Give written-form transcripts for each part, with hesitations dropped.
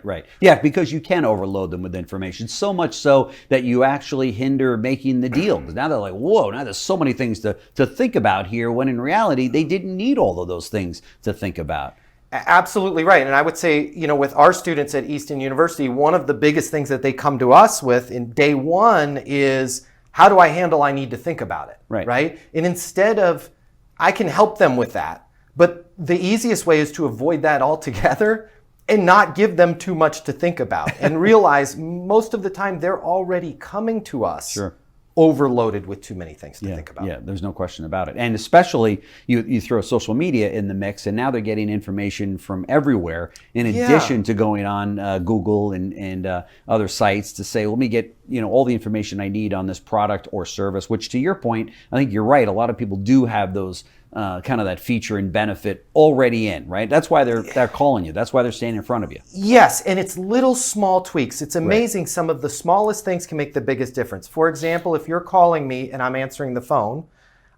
Right. Yeah, because you can overload them with information, so much so that you actually hinder making the deal. Because now they're like, whoa, now there's so many things to think about here, when in reality, they didn't need all of those things to think about. Absolutely right. And I would say, with our students at Easton University, one of the biggest things that they come to us with in day one is, how do I handle I need to think about it? Right? And instead of, I can help them with that, but the easiest way is to avoid that altogether and not give them too much to think about and realize most of the time they're already coming to us overloaded with too many things to think about. Yeah, there's no question about it. And especially you throw social media in the mix, and now they're getting information from everywhere in addition to going on Google and other sites to say, let me get all the information I need on this product or service, which, to your point, I think you're right. A lot of people do have those kind of that feature and benefit already in, right? That's why they're calling you. That's why they're standing in front of you. Yes, and it's little small tweaks. It's amazing. Some of the smallest things can make the biggest difference. For example, if you're calling me and I'm answering the phone,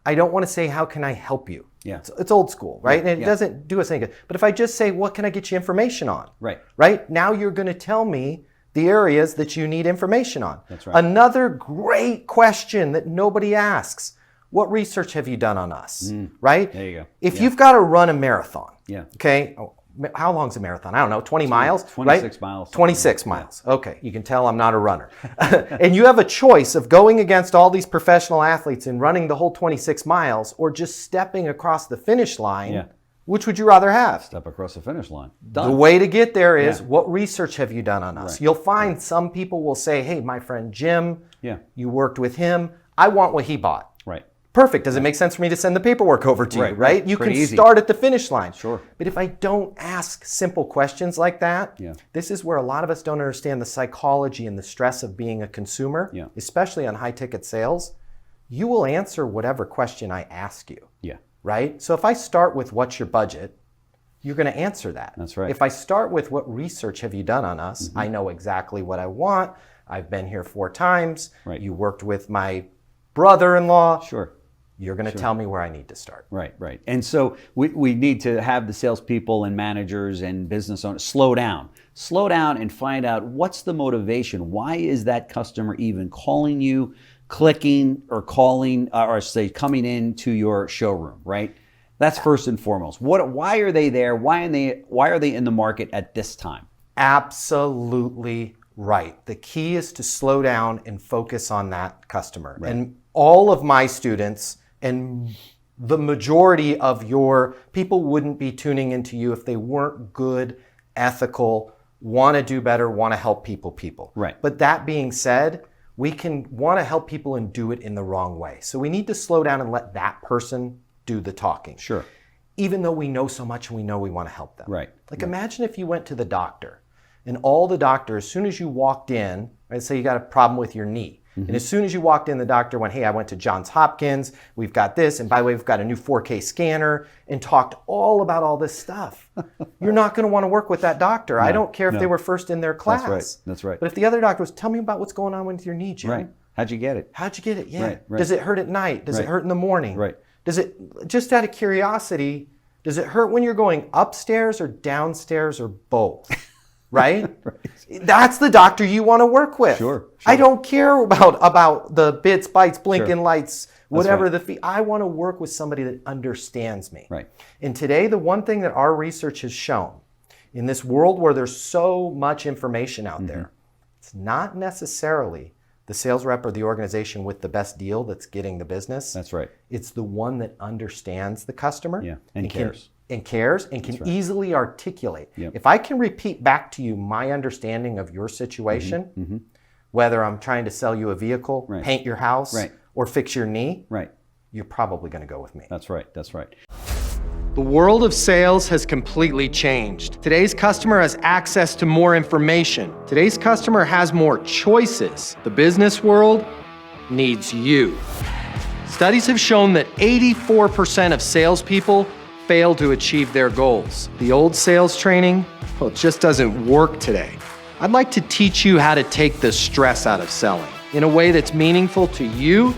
I don't want to say, how can I help you? Yeah. It's old school, right? And it doesn't do us any good. But if I just say, what can I get you information on? Right. Now you're going to tell me the areas that you need information on. That's right. Another great question that nobody asks: what research have you done on us? Right? There you go. If you've got to run a marathon, Yeah. okay, how long's a marathon? I don't know, 20 miles? 26 right? miles. 26 miles. Okay, you can tell I'm not a runner. And you have a choice of going against all these professional athletes and running the whole 26 miles, or just stepping across the finish line. Yeah. Which would you rather have? Step across the finish line. Done. The way to get there is, what research have you done on us? Right. You'll find some people will say, hey, my friend Jim, Yeah. you worked with him, I want what he bought. Right. Perfect. Does it make sense for me to send the paperwork over to you, right? You can Pretty easy. start at the finish line. Sure. But if I don't ask simple questions like that, this is where a lot of us don't understand the psychology and the stress of being a consumer, especially on high-ticket sales. You will answer whatever question I ask you, right? So if I start with, what's your budget? You're going to answer that. That's right. If I start with, what research have you done on us? I know exactly what I want. I've been here 4 times. Right. You worked with my brother-in-law. Sure. You're going to tell me where I need to start. Right. And so we need to have the salespeople and managers and business owners slow down and find out, what's the motivation? Why is that customer even calling you, clicking, or calling, or say coming into your showroom, right? That's first and foremost. Why are they there? Why are they in the market at this time? Absolutely right. The key is to slow down and focus on that customer. Right. And all of my students and the majority of your people wouldn't be tuning into you if they weren't good, ethical, want to do better, want to help people. Right. But that being said, we can want to help people and do it in the wrong way. So we need to slow down and let that person do the talking. Sure. Even though we know so much and we know we want to help them. Right. Like, imagine if you went to the doctor and all the doctors, as soon as you walked in, right, say you got a problem with your knee. And as soon as you walked in, the doctor went, hey, I went to Johns Hopkins, we've got this, and by the way, we've got a new 4K scanner, and talked all about all this stuff. You're not going to want to work with that doctor. I don't care if they were first in their class. That's right. But if the other doctor was, tell me about what's going on with your knee, Jim. Right. How'd you get it? Yeah. Right. Does it hurt at night? Does it hurt in the morning? Right. Does it, just out of curiosity, does it hurt when you're going upstairs or downstairs or both? Right? That's the doctor you want to work with. Sure. I don't care about the bits, bytes, blinking lights, whatever the fee. I want to work with somebody that understands me. Right. And today, the one thing that our research has shown, in this world where there's so much information out there, it's not necessarily the sales rep or the organization with the best deal that's getting the business. That's right. It's the one that understands the customer. And cares. And can easily articulate. Yep. If I can repeat back to you my understanding of your situation, whether I'm trying to sell you a vehicle, paint your house, or fix your knee, you're probably going to go with me. That's right. The world of sales has completely changed. Today's customer has access to more information. Today's customer has more choices. The business world needs you. Studies have shown that 84% of salespeople fail to achieve their goals. The old sales training, well, it just doesn't work today. I'd like to teach you how to take the stress out of selling in a way that's meaningful to you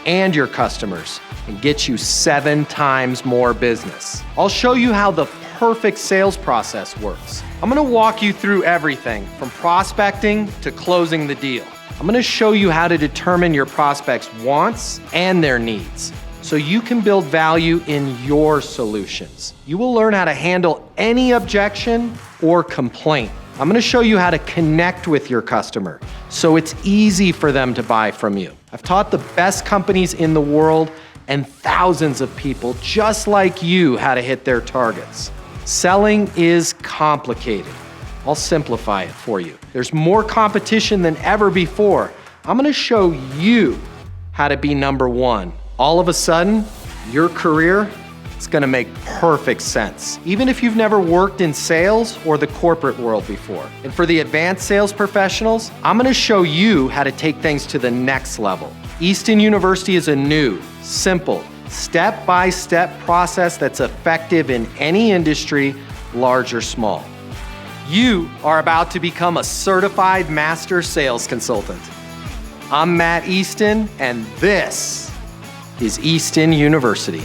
and your customers and get you 7 times more business. I'll show you how the perfect sales process works. I'm gonna walk you through everything from prospecting to closing the deal. I'm gonna show you how to determine your prospects' wants and their needs so you can build value in your solutions. You will learn how to handle any objection or complaint. I'm gonna show you how to connect with your customer so it's easy for them to buy from you. I've taught the best companies in the world and thousands of people just like you how to hit their targets. Selling is complicated. I'll simplify it for you. There's more competition than ever before. I'm gonna show you how to be number one. All of a sudden, your career is gonna make perfect sense, even if you've never worked in sales or the corporate world before. And for the advanced sales professionals, I'm gonna show you how to take things to the next level. Easton University is a new, simple, step-by-step process that's effective in any industry, large or small. You are about to become a certified master sales consultant. I'm Matt Easton, and this is Easton University.